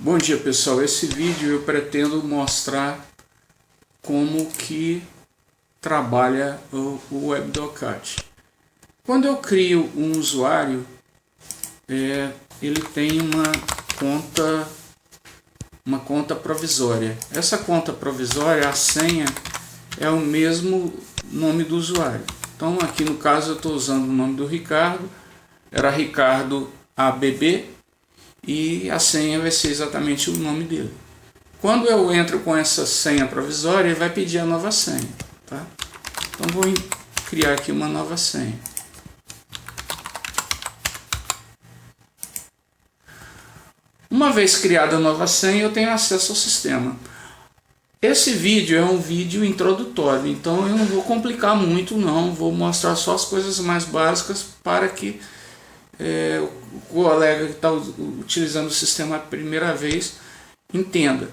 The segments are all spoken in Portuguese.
Bom dia pessoal, esse vídeo eu pretendo mostrar como que trabalha o WebDoCAT. Quando eu crio um usuário, ele tem uma conta provisória. Essa conta provisória, a senha é o mesmo nome do usuário. Então aqui no caso eu estou usando o nome do Ricardo, era Ricardo ABB, e a senha vai ser exatamente o nome dele. Quando eu entro com essa senha provisória, ele vai pedir a nova senha, tá? Então vou criar aqui uma nova senha. Uma vez criada a nova senha, eu tenho acesso ao sistema. Esse vídeo é um vídeo introdutório, então eu não vou complicar muito não, vou mostrar só as coisas mais básicas para que o colega que está utilizando o sistema a primeira vez entenda.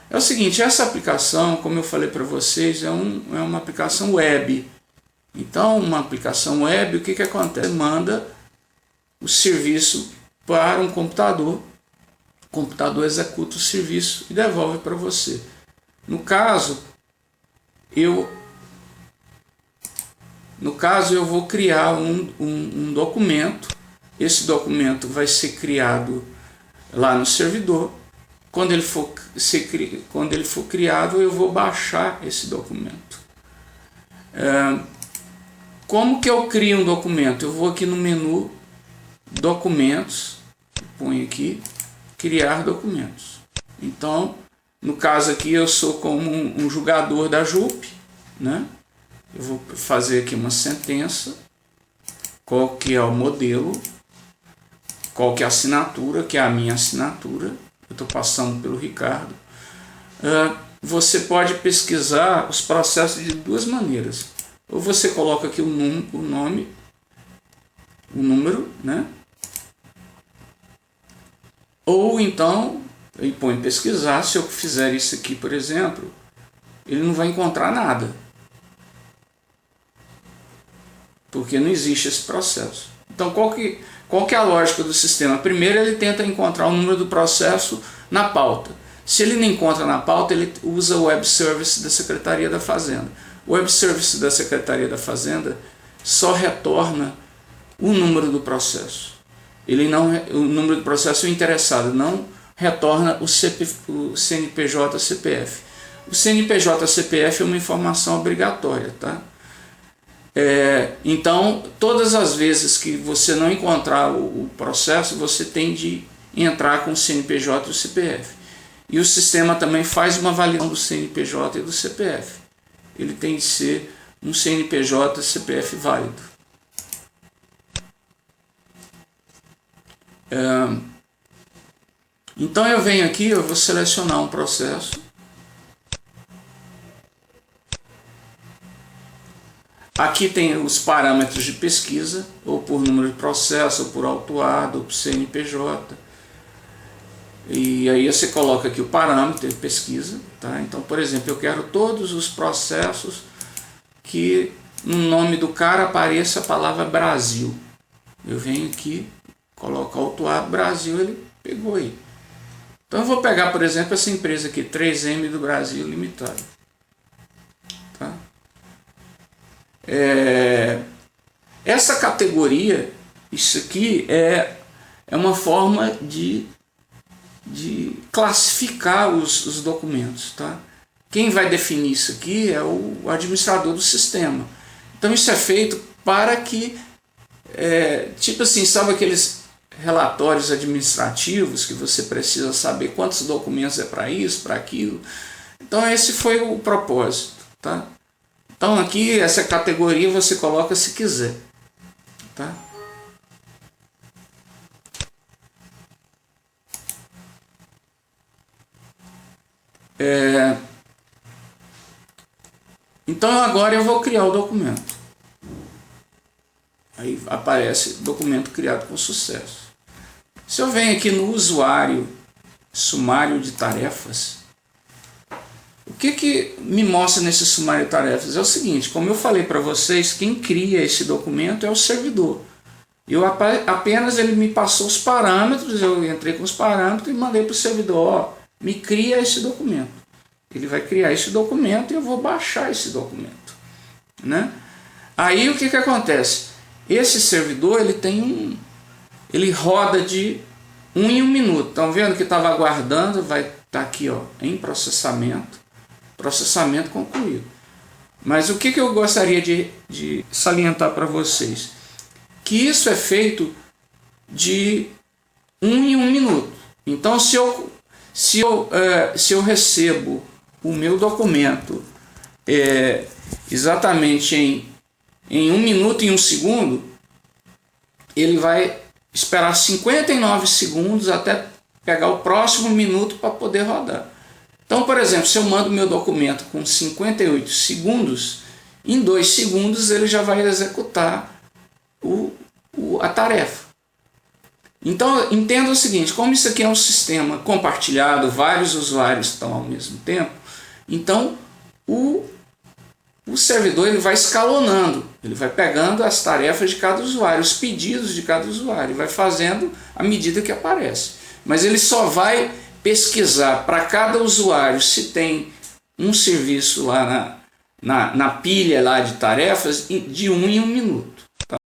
É o seguinte, essa aplicação, como eu falei para vocês, é uma aplicação web. Então, uma aplicação web, o que acontece? Manda o serviço para um computador, o computador executa o serviço e devolve para você. No caso, eu vou criar um documento. Esse documento vai ser criado lá no servidor. Quando ele for criado, eu vou baixar esse documento. Como que eu crio um documento? Eu vou aqui no menu Documentos, ponho aqui Criar Documentos. Então, no caso aqui, eu sou como um jogador da JUP, né? Eu vou fazer aqui uma sentença. Qual que é o modelo? Qual que é a assinatura, que é a minha assinatura. Eu estou passando pelo Ricardo. Você pode pesquisar os processos de duas maneiras. Ou você coloca aqui o nome, o número, né? Ou então, ele põe pesquisar. Se eu fizer isso aqui, por exemplo, ele não vai encontrar nada. Porque não existe esse processo. Então, qual que é a lógica do sistema? Primeiro, ele tenta encontrar o número do processo na pauta. Se ele não encontra na pauta, ele usa o Web Service da Secretaria da Fazenda. O Web Service da Secretaria da Fazenda só retorna o número do processo. O número do processo interessado, não retorna o CNPJ CPF. O CNPJ CPF é uma informação obrigatória, tá? Então, todas as vezes que você não encontrar o processo, você tem de entrar com o CNPJ e o CPF. E o sistema também faz uma avaliação do CNPJ e do CPF. Ele tem de ser um CNPJ e CPF válido. Então eu venho aqui, eu vou selecionar um processo. Aqui tem os parâmetros de pesquisa, ou por número de processo, ou por autuado, ou por CNPJ. E aí você coloca aqui o parâmetro de pesquisa. Tá? Então, por exemplo, eu quero todos os processos que no nome do cara apareça a palavra Brasil. Eu venho aqui, coloco autuado Brasil, ele pegou aí. Então eu vou pegar, por exemplo, essa empresa aqui, 3M do Brasil Limitada. Tá? Essa categoria, isso aqui é uma forma de classificar os documentos, tá? Quem vai definir isso aqui é o administrador do sistema. Então isso é feito para que, tipo assim, sabe aqueles relatórios administrativos que você precisa saber quantos documentos é para isso, para aquilo. Então esse foi o propósito, tá? Então aqui essa categoria você coloca se quiser, tá? Então agora eu vou criar o documento. Aí aparece documento criado com sucesso. Se eu venho aqui no usuário, sumário de tarefas, o que me mostra nesse sumário de tarefas? É o seguinte, como eu falei para vocês, quem cria esse documento é o servidor. Apenas ele me passou os parâmetros, eu entrei com os parâmetros e mandei para o servidor, ó, me cria esse documento. Ele vai criar esse documento e eu vou baixar esse documento, né? Aí o que acontece? Esse servidor ele roda de 1 em 1 minuto. Estão vendo que estava aguardando? Vai estar aqui, ó, em processamento concluído. Mas o que eu gostaria de salientar para vocês? Que isso é feito de 1 em 1 minuto. Então, se eu recebo o meu documento exatamente em 1 minuto e 1 segundo, ele vai esperar 59 segundos até pegar o próximo minuto para poder rodar. Então, por exemplo, se eu mando meu documento com 58 segundos, em 2 segundos ele já vai executar a tarefa. Então, entenda o seguinte, como isso aqui é um sistema compartilhado, vários usuários estão ao mesmo tempo, então o servidor ele vai escalonando, ele vai pegando as tarefas de cada usuário, os pedidos de cada usuário, vai fazendo à medida que aparece. Mas ele só vai pesquisar para cada usuário se tem um serviço lá na pilha lá de tarefas de 1 em 1 minuto.